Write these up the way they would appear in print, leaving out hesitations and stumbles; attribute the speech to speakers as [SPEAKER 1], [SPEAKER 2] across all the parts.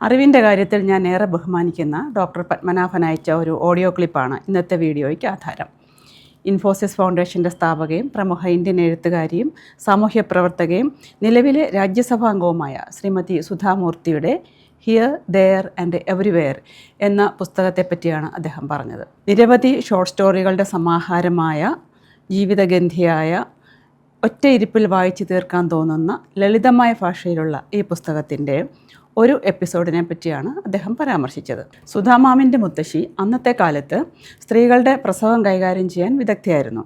[SPEAKER 1] അറിവിൻ്റെ കാര്യത്തിൽ ഞാൻ ഏറെ ബഹുമാനിക്കുന്ന ഡോക്ടർ പത്മനാഭൻ അയച്ച ഒരു ഓഡിയോ ക്ലിപ്പാണ് ഇന്നത്തെ വീഡിയോയ്ക്ക് ആധാരം. ഇൻഫോസിസ് ഫൗണ്ടേഷൻ്റെ സ്ഥാപകയും പ്രമുഖ ഇന്ത്യൻ എഴുത്തുകാരിയും സാമൂഹ്യ പ്രവർത്തകയും നിലവിലെ രാജ്യസഭാംഗവുമായ ശ്രീമതി സുധാമൂർത്തിയുടെ ഹിയർ, ദെയർ ആൻഡ് എവരിവെയർ എന്ന പുസ്തകത്തെപ്പറ്റിയാണ് അദ്ദേഹം പറഞ്ഞത്. നിരവധി ഷോർട്ട് സ്റ്റോറികളുടെ സമാഹാരമായ ജീവിതഗന്ധിയായ ഒറ്റയിരിപ്പിൽ വായിച്ചു തീർക്കാൻ തോന്നുന്ന ലളിതമായ ഭാഷയിലുള്ള ഈ പുസ്തകത്തിൻ്റെ ഒരു എപ്പിസോഡിനെ പറ്റിയാണ് അദ്ദേഹം പരാമർശിച്ചത്. സുധാമാമിൻ്റെ മുത്തശ്ശി അന്നത്തെ കാലത്ത് സ്ത്രീകളുടെ പ്രസവം കൈകാര്യം ചെയ്യാൻ വിദഗ്ധയായിരുന്നു.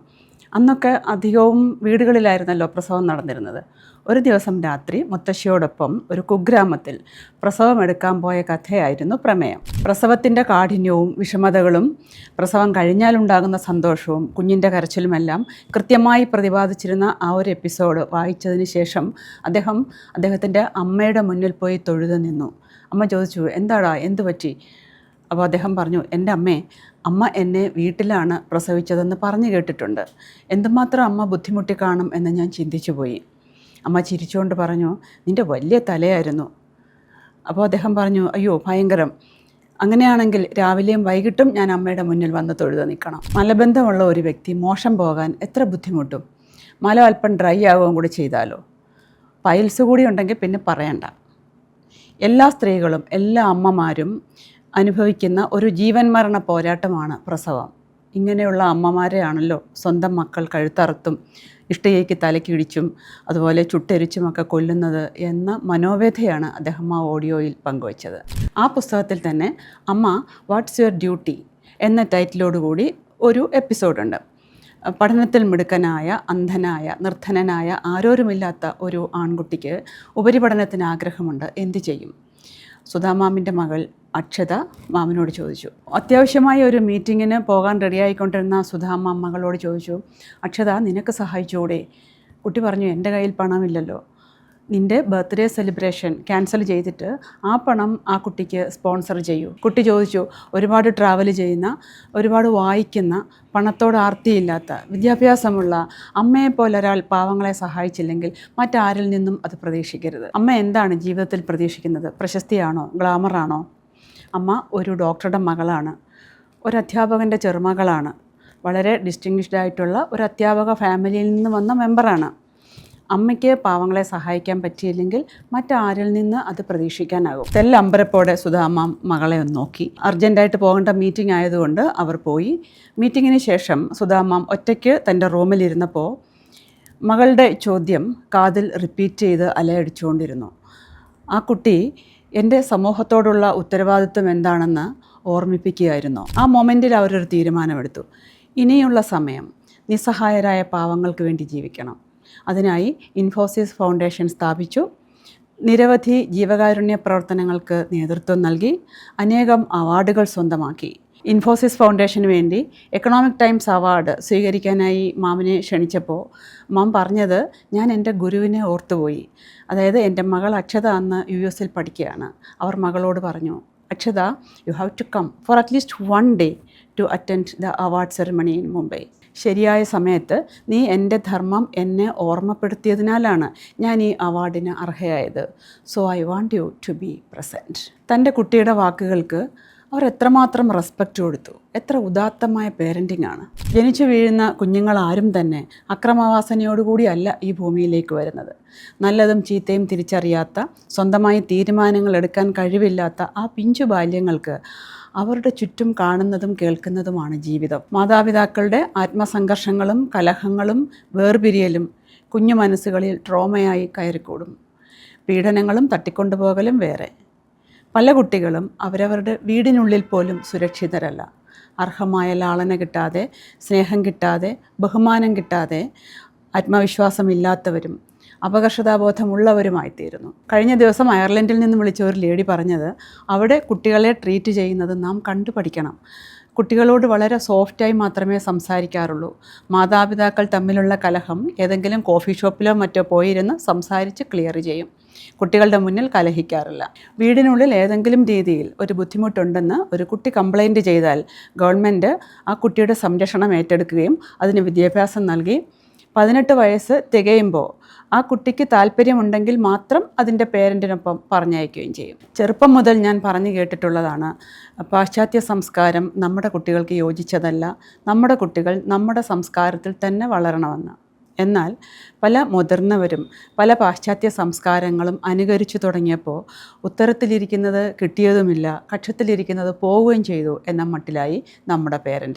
[SPEAKER 1] അന്നൊക്കെ അധികവും വീടുകളിലായിരുന്നല്ലോ പ്രസവം നടന്നിരുന്നത്. ഒരു ദിവസം രാത്രി മുത്തശ്ശിയോടൊപ്പം ഒരു കുഗ്രാമത്തിൽ പ്രസവം എടുക്കാൻ പോയ കഥയായിരുന്നു പ്രമേയം. പ്രസവത്തിൻ്റെ കാഠിന്യവും വിഷമതകളും പ്രസവം കഴിഞ്ഞാലുണ്ടാകുന്ന സന്തോഷവും കുഞ്ഞിൻ്റെ കരച്ചിലുമെല്ലാം കൃത്യമായി പ്രതിപാദിച്ചിരുന്ന ആ ഒരു എപ്പിസോഡ് വായിച്ചതിന് ശേഷം അദ്ദേഹത്തിൻ്റെ അമ്മയുടെ മുന്നിൽ പോയി തൊഴുതു നിന്നു. അമ്മ ചോദിച്ചു, എന്താടാ, എന്തു പറ്റി? അപ്പോൾ അദ്ദേഹം പറഞ്ഞു, എൻ്റെ അമ്മ എന്നെ വീട്ടിലാണ് പ്രസവിച്ചതെന്ന് പറഞ്ഞു കേട്ടിട്ടുണ്ട്. എന്തുമാത്രം അമ്മ ബുദ്ധിമുട്ടി കാണും എന്ന് ഞാൻ ചിന്തിച്ചു പോയി. അമ്മ ചിരിച്ചുകൊണ്ട് പറഞ്ഞു, നിൻ്റെ വലിയ തലയായിരുന്നു. അപ്പോൾ അദ്ദേഹം പറഞ്ഞു, അയ്യോ ഭയങ്കരം, അങ്ങനെയാണെങ്കിൽ രാവിലെയും വൈകിട്ടും ഞാൻ അമ്മയുടെ മുന്നിൽ വന്ന് തൊഴുത് നിൽക്കണം. മലബന്ധമുള്ള ഒരു വ്യക്തി മോശം പോകാൻ എത്ര ബുദ്ധിമുട്ടും. മല അല്പം ഡ്രൈ ആവുകയും കൂടി ചെയ്താലോ. പൈൽസ് കൂടി ഉണ്ടെങ്കിൽ പിന്നെ പറയണ്ട. എല്ലാ സ്ത്രീകളും എല്ലാ അമ്മമാരും അനുഭവിക്കുന്ന ഒരു ജീവൻ മരണ പോരാട്ടമാണ് പ്രസവം. ഇങ്ങനെയുള്ള അമ്മമാരെയാണല്ലോ സ്വന്തം മക്കൾ കഴുത്തറുത്തും ഇഷ്ടികയ്ക്ക് തലക്കിടിച്ചും അതുപോലെ ചുട്ടെരിച്ചുമൊക്കെ കൊല്ലുന്നത് എന്ന മനോവേദനയാണ് അദ്ദേഹം ആ ഓഡിയോയിൽ പങ്കുവച്ചത്. ആ പുസ്തകത്തിൽ തന്നെ അമ്മ വാട്ട്സ് യുവർ ഡ്യൂട്ടി എന്ന ടൈറ്റിലോടുകൂടി ഒരു എപ്പിസോഡുണ്ട്. പഠനത്തിൽ മിടുക്കനായ, അന്ധനായ, നിർധനനായ, ആരോരുമില്ലാത്ത ഒരു ആൺകുട്ടിക്ക് ഉപരിപഠനത്തിന് ആഗ്രഹമുണ്ട്. എന്തു ചെയ്യും? സുധാമാമിൻ്റെ മകൾ അക്ഷത മാമിനോട് ചോദിച്ചു. അത്യാവശ്യമായ ഒരു മീറ്റിങ്ങിന് പോകാൻ റെഡിയായിക്കൊണ്ടിരുന്ന സുധാമാം മകളോട് ചോദിച്ചു, അക്ഷത, നിനക്ക് സഹായിച്ചൂടെ? കുട്ടി പറഞ്ഞു, എൻ്റെ കയ്യിൽ പണമില്ലല്ലോ. നിൻ്റെ ബർത്ത്ഡേ സെലിബ്രേഷൻ ക്യാൻസൽ ചെയ്തിട്ട് ആ പണം ആ കുട്ടിക്ക് സ്പോൺസർ ചെയ്യൂ. കുട്ടി ചോദിച്ചു, ഒരുപാട് ട്രാവൽ ചെയ്യുന്ന, ഒരുപാട് വായിക്കുന്ന, പണത്തോട് ആർത്തിയില്ലാത്ത, വിദ്യാഭ്യാസമുള്ള അമ്മയെപ്പോലെ ഒരാൾ പാവങ്ങളെ സഹായിച്ചില്ലെങ്കിൽ മറ്റാരിൽ നിന്നും അത് പ്രതീക്ഷിക്കരുത്. അമ്മ എന്താണ് ജീവിതത്തിൽ പ്രതീക്ഷിക്കുന്നത്? പ്രശസ്തിയാണോ? ഗ്ലാമറാണോ? അമ്മ ഒരു ഡോക്ടറുടെ മകളാണ്, ഒരു അധ്യാപകൻ്റെ ചെറുമകളാണ്, വളരെ ഡിസ്റ്റിങ്ഷ്ഡ് ആയിട്ടുള്ള ഒരു അധ്യാപക ഫാമിലിയിൽ നിന്ന് വന്ന മെമ്പറാണ്. അമ്മയ്ക്ക് പാവങ്ങളെ സഹായിക്കാൻ പറ്റിയില്ലെങ്കിൽ മറ്റാരിൽ നിന്ന് അത് പ്രതീക്ഷിക്കാനാകും. തെല്ലമ്പരപ്പോടെ സുധാമാം മകളെ ഒന്ന് നോക്കി. അർജൻറ്റായിട്ട് പോകേണ്ട മീറ്റിംഗ് ആയതുകൊണ്ട് അവർ പോയി. മീറ്റിങ്ങിന് ശേഷം സുധാമാം ഒറ്റയ്ക്ക് തൻ്റെ റൂമിലിരുന്നപ്പോൾ മകളുടെ ചോദ്യം കാതിൽ റിപ്പീറ്റ് ചെയ്ത് അലയടിച്ചുകൊണ്ടിരുന്നു. ആ കുട്ടി എൻ്റെ സമൂഹത്തോടുള്ള ഉത്തരവാദിത്വം എന്താണെന്ന് ഓർമ്മിപ്പിക്കുകയായിരുന്നു. ആ മൊമെൻറ്റിൽ അവരൊരു തീരുമാനമെടുത്തു. ഇനിയുള്ള സമയം നിസ്സഹായരായ പാവങ്ങൾക്ക് വേണ്ടി ജീവിക്കണം. അതിനായി ഇൻഫോസിസ് ഫൗണ്ടേഷൻ സ്ഥാപിച്ചു. നിരവധി ജീവകാരുണ്യ പ്രവർത്തനങ്ങൾക്ക് നേതൃത്വം നൽകി. അനേകം അവാർഡുകൾ സ്വന്തമാക്കി. ഇൻഫോസിസ് ഫൗണ്ടേഷന് വേണ്ടി എക്കണോമിക് ടൈംസ് അവാർഡ് സ്വീകരിക്കാനായി മാമിനെ ക്ഷണിച്ചപ്പോൾ മാം പറഞ്ഞത്, ഞാൻ എൻ്റെ ഗുരുവിനെ ഓർത്തുപോയി. അതായത് എൻ്റെ മകൾ അക്ഷത അന്ന് US പഠിക്കുകയാണ്. അവർ മകളോട് പറഞ്ഞു, Akshata, you have to come for at least 1 day to attend the award ceremony in Mumbai. ശരിയായ സമയത്ത് നീ എൻ്റെ ധർമ്മം എന്നെ ഓർമ്മപ്പെടുത്തിയതിനാലാണ് ഞാൻ ഈ അവാർഡിന് അർഹയായത്. So I want you to be present. തൻ്റെ കുട്ടിയുടെ വാക്കുകൾക്ക് അവർ എത്രമാത്രം റെസ്പെക്റ്റ് കൊടുത്തു. എത്ര ഉദാത്തമായ പേരൻറ്റിംഗ് ആണ്. ജനിച്ചു വീഴുന്ന കുഞ്ഞുങ്ങളാരും തന്നെ അക്രമവാസനയോടുകൂടിയല്ല ഈ ഭൂമിയിലേക്ക് വരുന്നത്. നല്ലതും ചീത്തയും തിരിച്ചറിയാത്ത, സ്വന്തമായി തീരുമാനങ്ങൾ എടുക്കാൻ കഴിവില്ലാത്ത ആ പിഞ്ചു ബാല്യങ്ങൾക്ക് അവരുടെ ചുറ്റും കാണുന്നതും കേൾക്കുന്നതുമാണ് ജീവിതം. മാതാപിതാക്കളുടെ ആത്മസംഘർഷങ്ങളും കലഹങ്ങളും വേർപിരിയലും കുഞ്ഞു മനസ്സുകളിൽ ട്രോമയായി കയറിക്കൂടും. പീഡനങ്ങളും തട്ടിക്കൊണ്ടുപോകലും വേറെ. പല കുട്ടികളും അവരവരുടെ വീടിനുള്ളിൽ പോലും സുരക്ഷിതരല്ല. അർഹമായ ലാളന കിട്ടാതെ, സ്നേഹം കിട്ടാതെ, ബഹുമാനം കിട്ടാതെ ആത്മവിശ്വാസമില്ലാത്തവരും അപകർഷതാബോധമുള്ളവരുമായിത്തീരുന്നു. കഴിഞ്ഞ ദിവസം അയർലൻഡിൽ നിന്ന് വിളിച്ച ഒരു ലേഡി പറഞ്ഞത്, അവിടെ കുട്ടികളെ ട്രീറ്റ് ചെയ്യുന്നത് നാം കണ്ടുപഠിക്കണം. കുട്ടികളോട് വളരെ സോഫ്റ്റായി മാത്രമേ സംസാരിക്കാറുള്ളൂ. മാതാപിതാക്കൾ തമ്മിലുള്ള കലഹം ഏതെങ്കിലും കോഫി ഷോപ്പിലോ മറ്റോ പോയിരുന്ന് സംസാരിച്ച് ക്ലിയർ ചെയ്യും. കുട്ടികളുടെ മുന്നിൽ കലഹിക്കാറില്ല. വീടിനുള്ളിൽ ഏതെങ്കിലും രീതിയിൽ ഒരു ബുദ്ധിമുട്ടുണ്ടെന്ന് ഒരു കുട്ടി കംപ്ലൈൻറ്റ് ചെയ്താൽ ഗവൺമെൻറ് ആ കുട്ടിയുടെ സംരക്ഷണം ഏറ്റെടുക്കുകയും അതിന് വിദ്യാഭ്യാസം നൽകി 18 വയസ്സ് തികയുമ്പോൾ ആ കുട്ടിക്ക് താല്പര്യമുണ്ടെങ്കിൽ മാത്രം അതിൻ്റെ പേരൻറ്റിനൊപ്പം പറഞ്ഞയക്കുകയും ചെയ്യും. ചെറുപ്പം മുതൽ ഞാൻ പറഞ്ഞു കേട്ടിട്ടുള്ളതാണ്, പാശ്ചാത്യ സംസ്കാരം നമ്മുടെ കുട്ടികൾക്ക് യോജിച്ചതല്ല, നമ്മുടെ കുട്ടികൾ നമ്മുടെ സംസ്കാരത്തിൽ തന്നെ വളരണമെന്ന്. എന്നാൽ പല മുതിർന്നവരും പല പാശ്ചാത്യ സംസ്കാരങ്ങളും അനുകരിച്ചു തുടങ്ങിയപ്പോൾ ഉത്തരത്തിലിരിക്കുന്നത് കിട്ടിയതുമില്ല, കക്ഷത്തിലിരിക്കുന്നത് പോവുകയും ചെയ്തു എന്ന മട്ടിലായി നമ്മുടെ പേരൻറ്റിങ്.